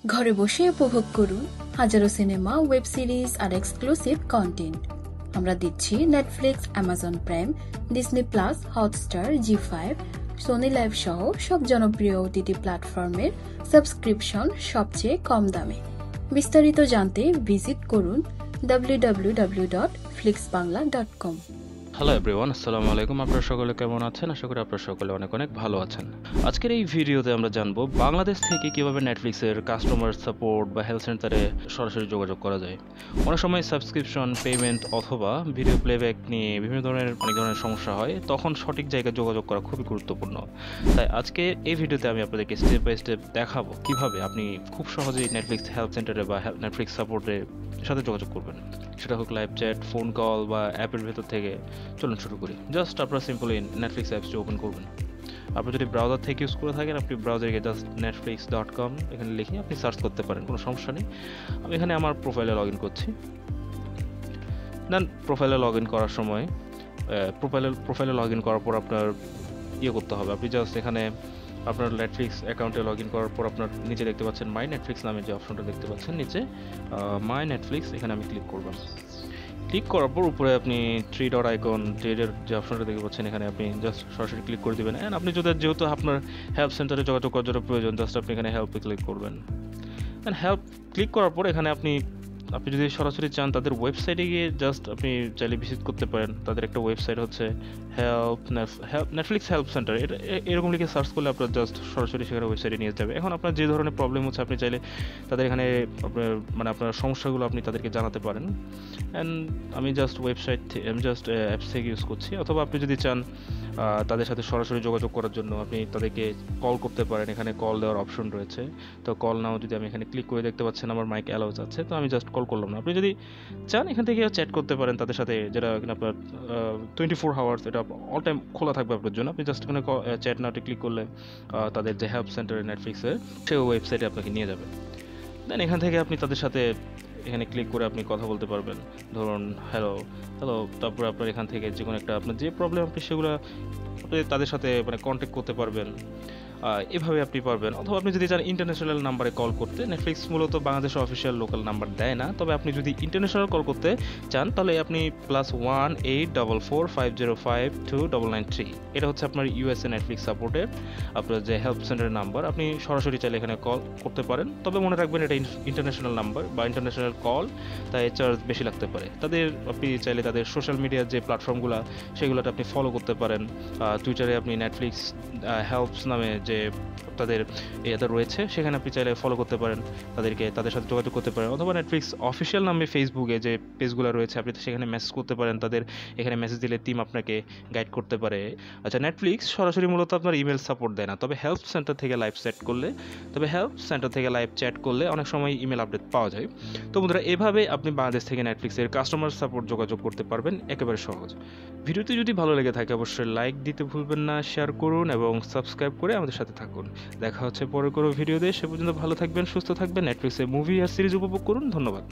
ঘরে বসে উপভোগ করুন হাজারো সিনেমা, ওয়েব সিরিজ আর এক্সক্লুসিভ কন্টেন্ট। আমরা দিচ্ছি Netflix, Amazon Prime, Disney plus, Hotstar, জি5, সোনি লাইভ সহ সব জনপ্রিয় ওটিটি প্ল্যাটফর্মের সাবস্ক্রিপশন সবচেয়ে কম দামে। বিস্তারিত জানতে ভিজিট করুন www.flixbangla.com। হ্যালো এভরিওয়ান, আসসালামু আলাইকুম। আপনারা সকলে কেমন আছেন? আশা করি আপনারা সকলে অনেক অনেক ভালো আছেন। আজকের এই ভিডিওতে আমরা জানবো বাংলাদেশ থেকে কিভাবে নেটফ্লিক্সের কাস্টমার সাপোর্ট বা হেল্প সেন্টারে সরাসরি যোগাযোগ করা যায়। অনেক সময় সাবস্ক্রিপশন, পেমেন্ট অথবা ভিডিও প্লেব্যাক নিয়ে বিভিন্ন ধরনের অনেক ধরনের সমস্যা হয়, তখন সঠিক জায়গায় যোগাযোগ করা খুবই গুরুত্বপূর্ণ। তাই আজকে এই ভিডিওতে আমি আপনাদেরকে স্টেপ বাই স্টেপ দেখাবো কিভাবে আপনি খুব সহজেই নেটফ্লিক্স হেল্প সেন্টারে বা নেটফ্লিক্স সাপোর্টের সাথে যোগাযোগ করবেন। সেটা হোক লাইভ চ্যাট, ফোন কল বা অ্যাপের ভেতর থেকে। চলুন শুরু করি। জাস্ট আপনারা সিম্পলি নেটফ্লিক্স অ্যাপসটি ওপেন করবেন। আপনি যদি ব্রাউজার থেকে ইউজ করে থাকেন, আপনি ব্রাউজারে গিয়ে জাস্ট netflix.com এখানে লিখে আপনি সার্চ করতে পারেন, কোনো সমস্যা নেই। আমি এখানে আমার প্রোফাইলে লগ ইন করছি। দেন প্রোফাইলে লগ ইন করার সময় প্রোফাইলে লগ ইন করার পর আপনার করতে হবে। আপনি জাস্ট এখানে আপনার নেটফ্লিক্স অ্যাকাউন্টে লগ ইন করার পর আপনার নিচে দেখতে পাচ্ছেন মাই নেটফ্লিক্স নামে যে অপশনটা দেখতে পাচ্ছেন নিচে, মাই নেটফ্লিক্স, এখানে আমি ক্লিক করব। ক্লিক করার পর উপরে আপনি থ্রি ডট আইকন, ট্রেডের যে অপশনটা দেখতে পাচ্ছেন, এখানে আপনি জাস্ট সরাসরি ক্লিক করে দেবেন। অ্যান্ড আপনি যেহেতু আপনার হেল্প সেন্টারে যোগাযোগ করার জন্য প্রয়োজন, জাস্ট আপনি এখানে হেল্পে ক্লিক করবেন। অ্যান্ড হেল্প ক্লিক করার পর এখানে আপনি যদি সরাসরি চান তাদের ওয়েবসাইটে গিয়ে জাস্ট আপনি চাইলে ভিজিট করতে পারেন। তাদের একটা ওয়েবসাইট হচ্ছে নেটফ্লিক্স হেল্প সেন্টার, এটা এরকম লিখে সার্চ করলে আপনার জাস্ট সরাসরি সেখানে ওয়েবসাইটে নিয়ে যাবে। এখন আপনার যে ধরনের প্রবলেম হচ্ছে, আপনি চাইলে তাদের এখানে আপনার সমস্যাগুলো আপনি তাদেরকে জানাতে পারেন। অ্যান্ড আমি জাস্ট অ্যাপস থেকে ইউজ করছি। অথবা আপনি যদি চান তাদের সাথে সরাসরি যোগাযোগ করার জন্য, আপনি তাদেরকে কল করতে পারেন। এখানে কল দেওয়ার অপশন রয়েছে। তো কল নাও যদি আমি এখানে ক্লিক করে দেখতে পাচ্ছেন আমার মাইক অ্যালাউজ আছে, তো আমি জাস্ট কল করলাম না। আপনি যদি চান এখান থেকে চ্যাট করতে পারেন তাদের সাথে, যেটা কিনা আপনার 24 আওয়ার্স, এটা অল টাইম খোলা থাকবে আপনার জন্য। আপনি জাস্ট এখানে চ্যাট নাওতে ক্লিক করলে তাদের যে হেল্প সেন্টার নেটফ্লিক্সের সেই ওয়েবসাইটে আপনাকে নিয়ে যাবে। দেন এখান থেকে আপনি তাদের সাথে এখানে ক্লিক করে আপনি কথা বলতে পারবেন। ধরুন হ্যালো, তারপরে আপনার এখান থেকে যে কোনো একটা আপনার যে প্রবলেম, আপনি সেগুলো আপনি তাদের সাথে কন্ট্যাক্ট করতে পারবেন। এভাবে আপনি পারবেন। অথবা আপনি যদি চান ইন্টারন্যাশনাল নাম্বারে কল করতে, নেটফ্লিক্স মূলত বাংলাদেশের অফিসিয়াল লোকাল নাম্বার দেয় না। তবে আপনি যদি ইন্টারন্যাশনাল কল করতে চান, তাহলে আপনি +1-844-505-2993, এটা হচ্ছে আপনার ইউএসএ নেটফ্লিক্স সাপোর্টের আপনার যে হেল্প সেন্টারের নাম্বার। আপনি সরাসরি চাইলে এখানে কল করতে পারেন। তবে মনে রাখবেন এটা ইন্টারন্যাশনাল নাম্বার বা ইন্টারন্যাশনাল কল, তাই চার্জ বেশি লাগতে পারে। আপনি চাইলে তাদের সোশ্যাল মিডিয়ার যে প্ল্যাটফর্মগুলো, সেগুলোতে আপনি ফলো করতে পারেন। টুইটারে আপনি নেটফ্লিক্স হেল্পস নামে যে তাদের এটা রয়েছে, সেখানে আপনি চাইলে ফলো করতে পারেন, তাদের সাথে যোগাযোগ করতে পারেন। অথবা নেটফ্লিক্স অফিসিয়াল নামে ফেসবুকে যে পেজগুলো রয়েছে, আপনি সেখানে মেসেজ করতে পারেন। তাদের এখানে মেসেজ দিলে টিম আপনাকে গাইড করতে পারে। আচ্ছা, নেটফ্লিক্স সরাসরি মূলত আপনার ইমেল সাপোর্ট দেয় না, তবে হেল্প সেন্টার থেকে লাইভ চ্যাট করলে অনেক সময় ইমেল আপডেট পাওয়া যায়। তো বন্ধুরা, এভাবে আপনি বাংলাদেশ থেকে নেটফ্লিক্সের কাস্টমার সাপোর্ট যোগাযোগ করতে পারবেন, একেবারে সহজ। ভিডিওটি যদি ভালো লেগে থাকে অবশ্যই লাইক দিতে ভুলবেন না, শেয়ার করুন এবং সাবস্ক্রাইব করে আমাদের সাথে থাকুন। দেখা হচ্ছে পরের কোনো ভিডিওতে। সে পর্যন্ত ভালো থাকবেন, সুস্থ থাকবেন, নেটফ্লিক্সে মুভি আর সিরিজ উপভোগ করুন। ধন্যবাদ।